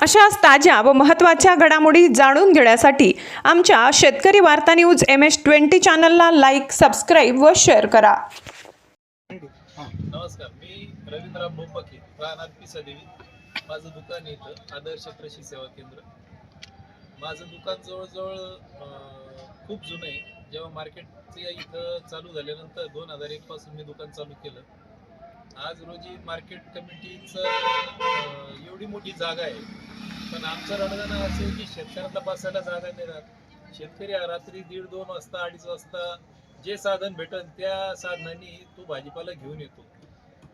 अशाच ताज्या व महत्त्वाच्या घडामोडी जाणून घेण्यासाठी आमच्या शेतकरी वार्ता न्यूज MS-20 चॅनलला लाईक, सबस्क्राईब व शेअर करा. नमस्कार, मी रवींद्र भोपके, राहणार पिसादेवी. माझं दुकान इथं आदर्श कृषी सेवा केंद्र. माझं दुकान जवळजवळ खूप जुनं आहे. जेव्हा मार्केटचे इथं चालू झाल्यानंतर 2001 पासून मी दुकान चालू केलं. आज रोजी मार्केट कमिटीचं एवढी मोठी जागा आहे, पण आमचं रडगाणं असं आहे की शेतकऱ्यांना बसायला जागा नाही राहत. शेतकरी रात्री 1:30-2 वाजता 2:30 वाजता जे साधन भेटन त्या साधनांनी तो भाजीपाला घेऊन येतो.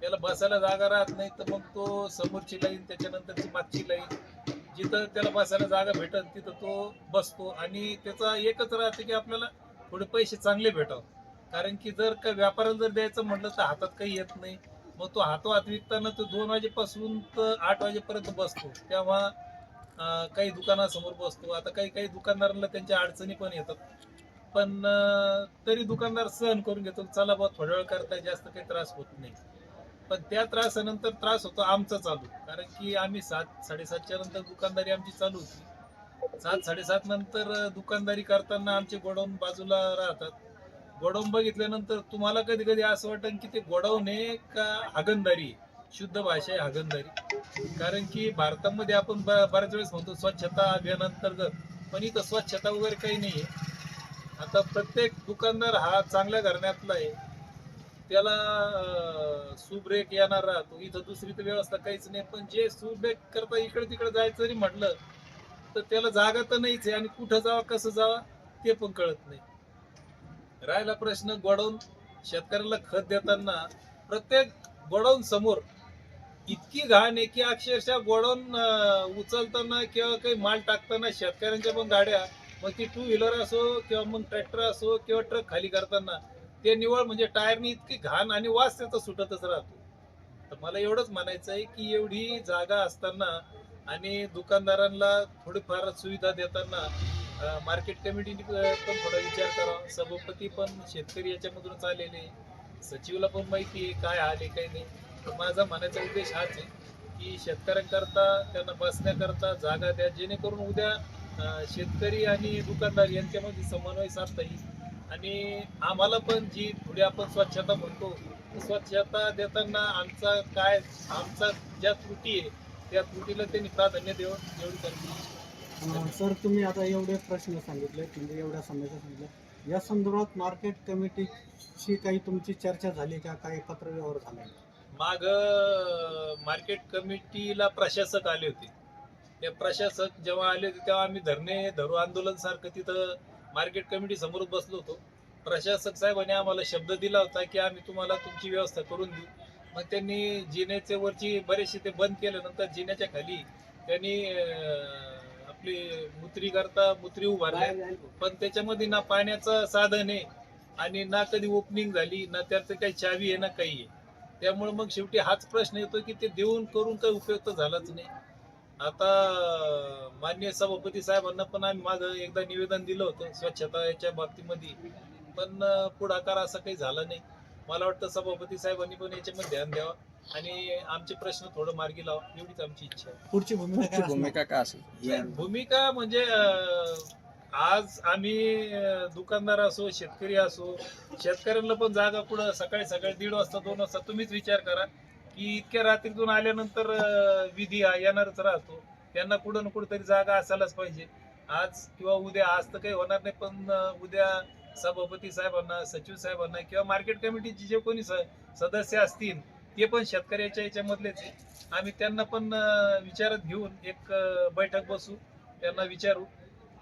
त्याला बसायला जागा राहत नाही, तर मग तो समोरची लाईन, त्याच्यानंतरची मागची लाईन, जिथं त्याला बसायला जागा भेटन तिथं तो बसतो. आणि त्याचा एकच राहते की आपल्याला थोडे पैसे चांगले भेटावं. कारण की जर का व्यापाराला जर द्यायचं म्हटलं तर हातात काही येत नाही. मग तो हातोहात विकताना तो 2 वाजेपासून तर 8 वाजेपर्यंत बसतो. तेव्हा काही दुकानासमोर बसतो. आता काही दुकानदारांना त्यांच्या अडचणी पण येतात, पण तरी दुकानदार सहन करून घेतो. चला बा, थोड्या वेळ करता, जास्त काही त्रास होत नाही. पण त्या त्रासानंतर त्रास होतो आमचा चालू. कारण की आम्ही 7-7:30च्या नंतर दुकानदारी आमची चालू होती. 7-7:30 नंतर दुकानदारी करताना आमचे गोडाऊन बाजूला राहतात. गोडाऊन बघितल्यानंतर तुम्हाला कधी कधी असं वाटेल की ते गोडाऊन आहे का हागणदारी. शुद्ध भाषा आहे हागणदारी. कारण की भारतामध्ये आपण बऱ्याच वेळेस म्हणतो स्वच्छता अभियानांतर्गत, पण इथं स्वच्छता वगैरे काही नाहीये. आता प्रत्येक दुकानदार हा चांगल्या घराण्यातला आहे, त्याला सुब्रेक येणार राहतो. इथं दुसरी तर व्यवस्था काहीच नाही, पण जे सुब्रेक करता इकडे तिकडे जायचं जरी म्हटलं तर त्याला जागा तर नाहीच आहे, आणि कुठं जावं कसं जावं ते पण कळत नाही. राहिला प्रश्न गोडाऊन. शेतकऱ्याला खत देताना प्रत्येक गोडाऊन समोर इतकी घाण आहे की अक्षरशः गोडाऊन उचलताना किंवा काही माल टाकताना शेतकऱ्यांच्या पण गाड्या, मग ती 2 व्हीलर असो किंवा मग ट्रॅक्टर असो किंवा ट्रक खाली करताना ते निवळ म्हणजे टायरनी इतकी घाण आणि वास त्याचा सुटतच राहतो. तर मला एवढंच म्हणायचं आहे की एवढी जागा असताना आणि दुकानदारांना थोडीफार सुविधा देताना मार्केट कमिटीने पण थोडा विचार करावा. सभापती पण शेतकरी याच्यामधूनच आलेले, सचिवला पण माहिती आहे काय आले काही नाही. तर माझा म्हणायचा उद्देश हाच आहे की शेतकऱ्यांकरता, त्यांना बसण्याकरता जागा द्या, जेणेकरून उद्या शेतकरी आणि दुकानदार यांच्यामध्ये समन्वय साधता येईल. आणि आम्हाला पण जी थोडी आपण स्वच्छता म्हणतो, स्वच्छता देताना आमचा ज्या त्रुटी आहे त्या त्रुटीला त्यांनी प्राधान्य देऊन एवढी करतो. सर, तुम्ही आता एवढे प्रश्न सांगितले, म्हणजे एवढ्या समस्या सांगितल्या, या संदर्भात मार्केट कमिटीशी काही तुमची चर्चा झाली का? काही पत्रव्यवहार झाला? माग मार्केट कमिटीला प्रशासक आले होते. ते प्रशासक जेव्हा आले होते तेव्हा आम्ही धरू आंदोलन सारखं तिथं मार्केट कमिटी समोर बसलो होतो. प्रशासक साहेबांनी आम्हाला शब्द दिला होता की आम्ही तुम्हाला तुमची व्यवस्था करून देऊ. मग त्यांनी जिन्याचे वरची बरेचसे ते बंद केल्यानंतर जिन्याच्या खाली त्यांनी आपली मुत्री उभारल्या, पण त्याच्यामध्ये ना पाण्याचं साधन आहे आणि ना कधी ओपनिंग झाली, ना त्याचं काही चावी आहे ना काही आहे. त्यामुळे मग शेवटी हाच प्रश्न येतो की ते देऊन करून काही उपयोग तर झालाच नाही. आता माननीय सभापती साहेबांना पण आम्ही मागं एकदा निवेदन दिलं होतं स्वच्छता याच्या बाबतीमध्ये, पण पुढाकार असा काही झाला नाही. मला वाटतं सभापती साहेबांनी पण याच्यामध्ये ध्यान द्यावं आणि आमचे प्रश्न थोडं मार्गी लावा, एवढीच आमची इच्छा आहे. पुढची भूमिका काय असेल? भूमिका म्हणजे आज आम्ही दुकानदार असो, शेतकरी असो, शेतकऱ्यांना पण जागा कुठं सकाळी 1:30 वाजता 2 वाजता तुम्हीच विचार करा की इतक्या रात्रीतून आल्यानंतर विधी येणारच राहतो. त्यांना कुठं ना कुठंतरी जागा असायलाच पाहिजे. आज किंवा उद्या, आज तर काही होणार नाही, पण उद्या सभापती साहेबांना, सचिव साहेबांना किंवा मार्केट कमिटीचे जे कोणी सदस्य असतील ते पण शेतकऱ्याच्या याच्यामधलेच आहे. आम्ही त्यांना पण विचारात घेऊन एक बैठक बसू, त्यांना विचारू.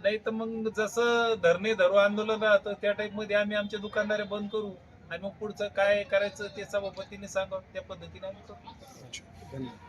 नाही तर मग जसं धरू आंदोलन राहतं त्या टाईपमध्ये आम्ही आमच्या दुकानदारे बंद करू आणि मग पुढचं काय करायचं ते सभापतीने सांगा, त्या पद्धतीने आम्ही करू. धन्यवाद.